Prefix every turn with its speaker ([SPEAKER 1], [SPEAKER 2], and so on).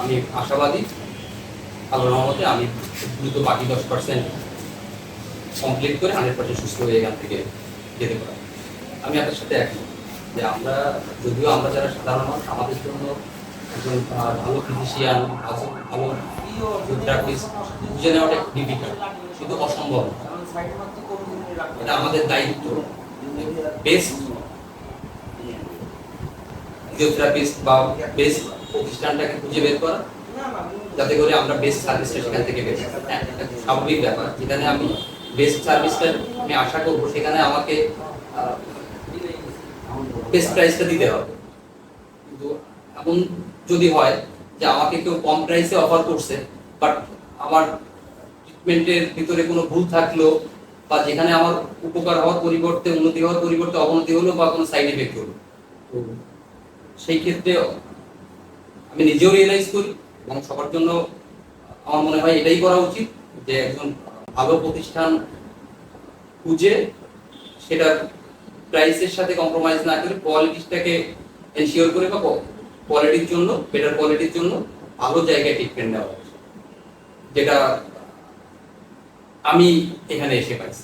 [SPEAKER 1] আমি আশাবাদী আল্লাহর রহমতে আমি দ্রুত বাকি 10% কমপ্লিট করে 100% সুস্থ হয়ে এখান থেকে যেতে পারি। আমি আপনার সাথে একমত যে আমরা যদিও আমরা যারা সাধারণ মানুষ আমাদের জন্য একজন ভালো ফিজিশিয়ান ভালো ফিজিওথেরাপিস্ট বুঝে নেওয়াটা একটু ডিফিকাল্ট, কিন্তু অসম্ভব না। এটা আমাদের দায়িত্ব বেস্ট ফিজিওথেরাপিস্ট বা বেস্ট প্রতিষ্ঠানটাকে খুঁজে বের করা, যাতে করে আমরা বেস্ট সার্ভিসটা সেখান থেকে পেতে পারি। স্বাভাবিক ব্যাপার, যেখানে আমি বেস্ট সার্ভিসটা আমি আশা করবো সেখানে আমাকে বেস্ট প্রাইসটা দিতে হবে। কিন্তু এমন যদি হয় যে আমাকে কেউ কম প্রাইসে অফার করছে, বাট আমার ট্রিটমেন্টের ভিতরে কোনো ভুল থাকলো বা যেখানে আমার উপকার হওয়ার পরিবর্তে উন্নতি হওয়ার পরিবর্তে অবনতি হলো বা কোনো সাইড এফেক্ট হলো, তো সেই ক্ষেত্রে আমি নিজেও রিয়েলাইজ করি এবং সবার জন্য আমার মনে হয় এটাই করা উচিত যে একজন ভালো প্রতিষ্ঠান খুঁজে সেটা প্রাইসের সাথে কম্প্রোমাইজ না করে কোয়ালিটিটাকে এনশিওর করে বা কোয়ালিটির জন্য বেটার কোয়ালিটির জন্য ভালো জায়গায় ট্রিটমেন্ট নেওয়া, যেটা আমি এখানে এসে পাইছি।